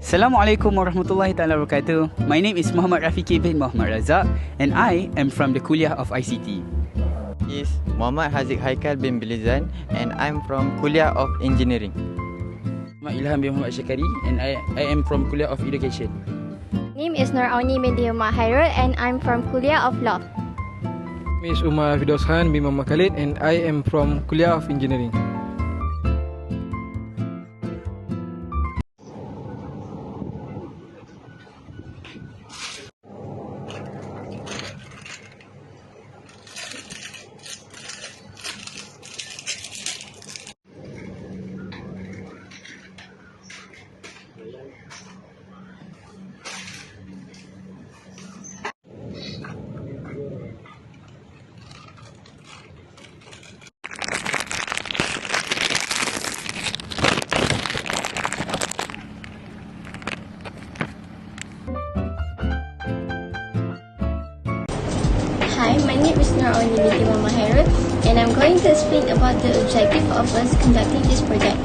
Assalamualaikum warahmatullahi taala wabarakatuh. My name is Muhammad Rafiki bin Muhammad Razak and I am from the Kuliah of ICT. Is Muhammad Haziq Haikal bin Bilizan and I'm from Kuliah of Engineering. Muhammad Ilham bin Muhammad Syakari and I am from Kuliah of Education. Name is Nur Auni binti Umar Hairul and I'm from Kuliah of Law. Miss Umar Fidos Khan bin Muhammad Khalid and I am from Kuliah of Engineering. Hi, my name is Nur Auni binti Umar Hairul and I'm going to explain about the objective of us conducting this project.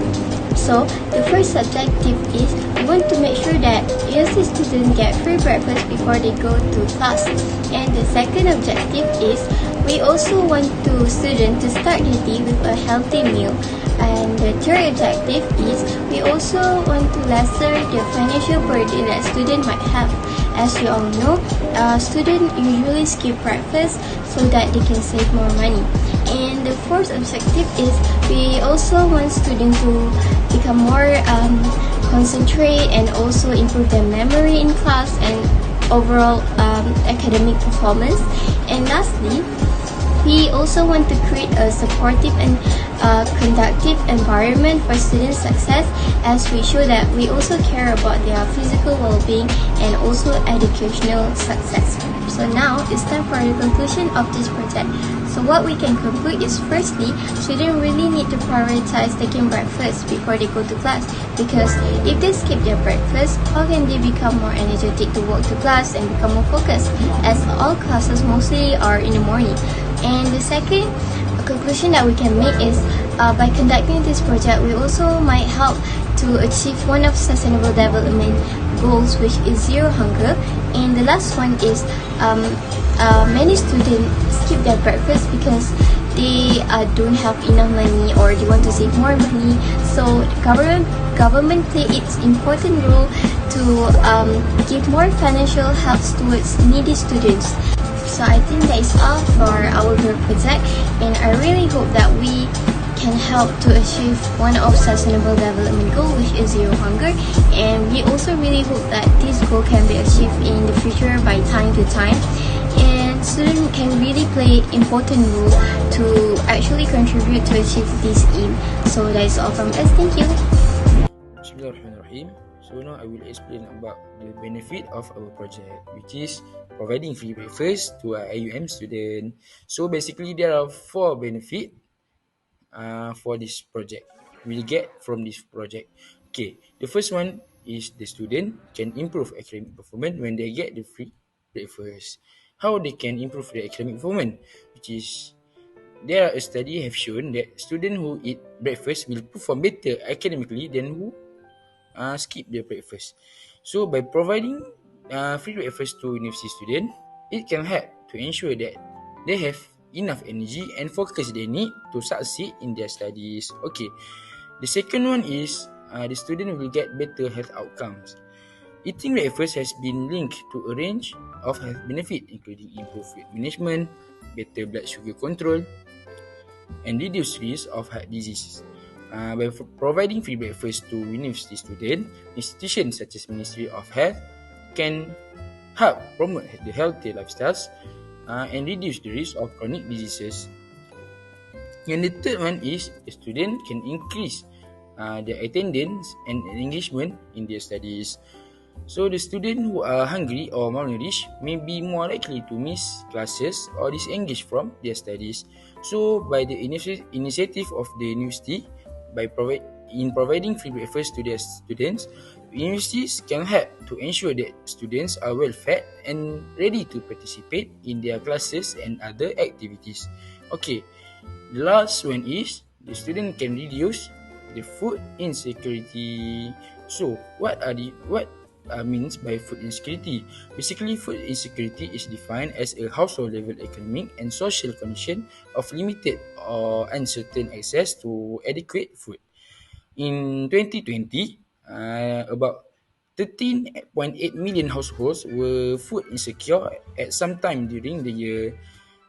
So, the first objective is we want to make sure that USC students get free breakfast before they go to class. And the second objective is we also want students to start the day with a healthy meal. And the third objective is we also want to lessen the financial burden that students might have. As you all know, students usually skip breakfast so that they can save more money. And the fourth objective is we also want students to become more concentrate and also improve their memory in class and overall academic performance. And lastly, we also want to create a supportive and conducive environment for student success, as we show that we also care about their physical well-being and also educational success. So now it's time for the conclusion of this project. So what we can conclude is, firstly, students really need to prioritize taking breakfast before they go to class, because if they skip their breakfast, how can they become more energetic to walk to class and become more focused, as all classes mostly are in the morning. And the second conclusion that we can make is by conducting this project, we also might help to achieve one of sustainable development goals, which is zero hunger. And the last one is many students skip their breakfast because they don't have enough money or they want to save more money. So the government play its important role to give more financial help towards needy students. So I think that is all for our group project, and I really hope that we can help to achieve one of sustainable development goal, which is zero hunger. And we also really hope that this goal can be achieved in the future by time to time. And students can really play important role to actually contribute to achieve this aim. So that is all from us. Thank you. Bismillahirrahmanirrahim. So now I will explain about the benefit of our project, which is providing free breakfast to our IUM student. So basically there are 4 benefits for this project we'll get from this project. Okay, the first one is the student can improve academic performance when they get the free breakfast. How they can improve their academic performance, which is there are a study have shown that students who eat breakfast will perform better academically than who skip their breakfast. So by providing free breakfast to university students, it can help to ensure that they have enough energy and focus they need to succeed in their studies. Okay, the second one is the student will get better health outcomes. Eating breakfast has been linked to a range of health benefits, including improved weight management, better blood sugar control, and reduced risk of heart diseases. By providing free breakfast to university students, institutions such as Ministry of Health can help promote the healthy lifestyles and reduce the risk of chronic diseases. And the third one is the student can increase their attendance and engagement in their studies. So the students who are hungry or malnourished may be more likely to miss classes or disengage from their studies. So by the initiative of the university, by providing free breakfast to their students, universities can help to ensure that students are well fed and ready to participate in their classes and other activities. Okay, the last one is the student can reduce the food insecurity. So, what means by food insecurity? Basically, food insecurity is defined as a household level economic and social condition of limited or uncertain access to adequate food. In 2020, about 13.8 million households were food insecure at some time during the year.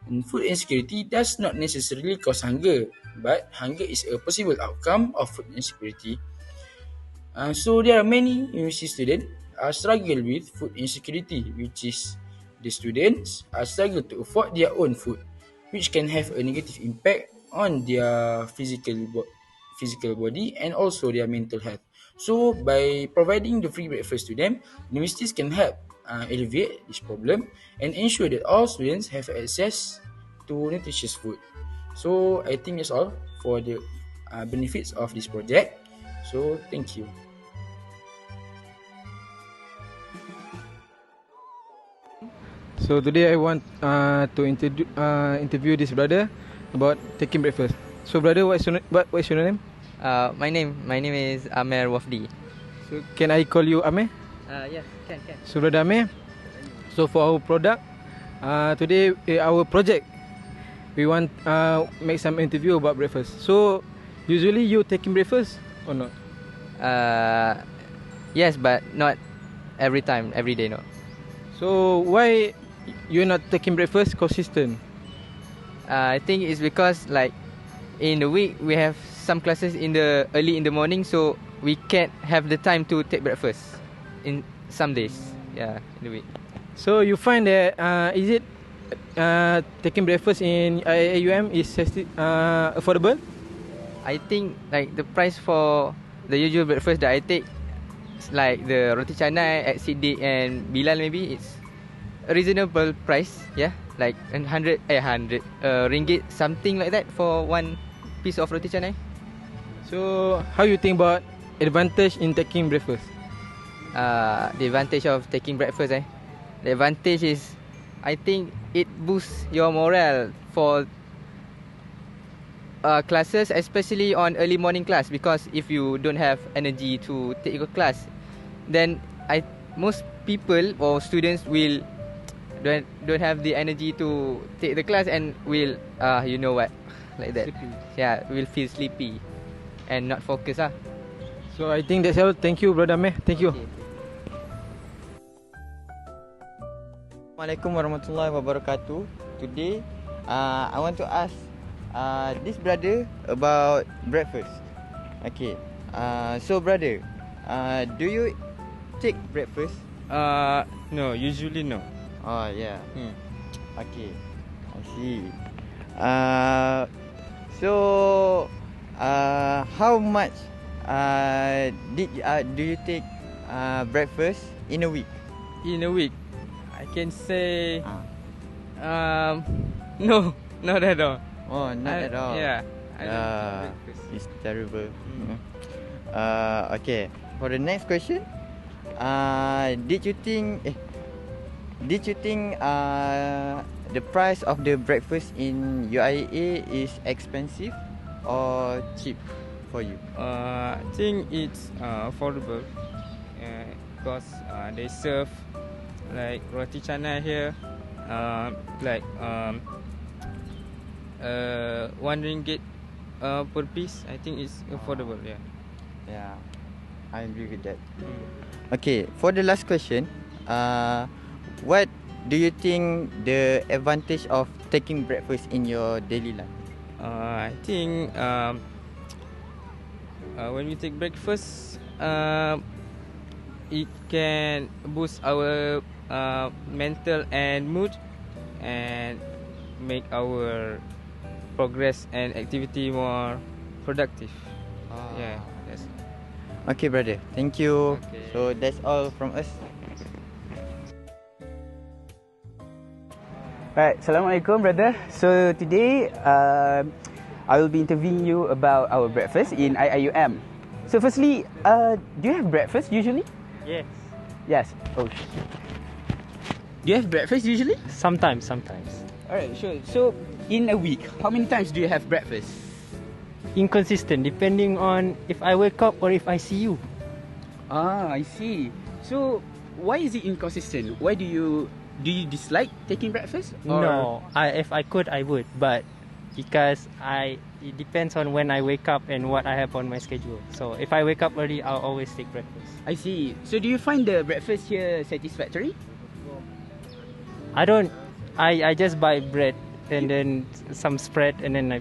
And food insecurity does not necessarily cause hunger, but hunger is a possible outcome of food insecurity. So there are many university students struggle with food insecurity, which is the students struggle to afford their own food, which can have a negative impact on their physical body and also their mental health. So by providing the free breakfast to them, universities can help alleviate this problem and ensure that all students have access to nutritious food. So I think that's all for the benefits of this project. So thank you. So today I want to interview this brother about taking breakfast. So brother, what's your name? My name is Amer Wafdi. So can I call you Amir? Yes, can. So brother Amir, so for our product, today our project, we want make some interview about breakfast. So usually you taking breakfast or not? Yes, but not every day, no. So why you're not taking breakfast consistent? I think it's because like in the week we have some classes early in the morning, so we can't have the time to take breakfast in some days. Yeah, in the week. So you find that is it taking breakfast in IAUM is affordable? I think like the price for the usual breakfast that I take, like the roti canai at Siddiq and Bilal, maybe it's a reasonable price. Yeah, like 100 ringgit, something like that for one piece of roti canai. So how you think about advantage in taking breakfast? The advantage of taking breakfast, the advantage is, I think it boosts your morale for classes, especially on early morning class, because if you don't have energy to take your class, then most people or students will don't have the energy to take the class and will you know what, like that. Sleepy. Yeah, will feel sleepy and not focus. So I think that's all. Thank you, brother Amir. Thank you. Okay. Assalamualaikum warahmatullahi wabarakatuh. Today, I want to ask this brother about breakfast. Okay. So brother, do you take breakfast? No, usually no. Oh yeah. Okay. I see. So, how much do you take breakfast in a week? In a week, I can say no, not at all. Oh, not at all. Yeah, I don't take breakfast. It's terrible. Okay. For the next question, did you think the price of the breakfast in UIA is expensive or cheap for you? I think it's affordable because they serve like roti canai here, like 1 ringgit per piece. I think it's affordable. Yeah. Yeah, I agree with that. Okay, for the last question, what do you think the advantage of taking breakfast in your daily life? I think when we take breakfast, it can boost our mental and mood and make our progress and activity more productive. Yeah, that's Okay, brother. Thank you. Okay. So that's all from us. Right, Assalamualaikum brother. So today I will be interviewing you about our breakfast in IIUM. So firstly, do you have breakfast usually? Yes. Yes. Oh. Do you have breakfast usually? Sometimes. Alright, sure. So in a week, how many times do you have breakfast? inconsistent depending on if I wake up or if I see you. Ah, I see. So why is it inconsistent? Why do you dislike taking breakfast? Or- No, if I could, I would, but because it depends on when I wake up and what I have on my schedule. So if I wake up early, I'll always take breakfast. I see. So do you find the breakfast here satisfactory? I don't. I just buy bread and then some spread and then I.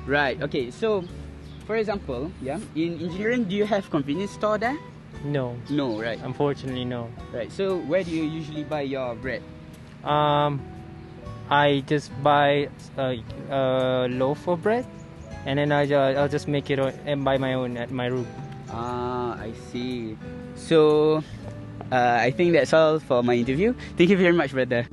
Right. Okay. So, for example, yeah, in engineering, do you have convenience store there? No, No. Right. unfortunately, no. Right. So where do you usually buy your bread? I just buy a loaf of bread, and then I'll just make it and buy my own at my room. Ah, I see. So, I think that's all for my interview. Thank you very much, brother.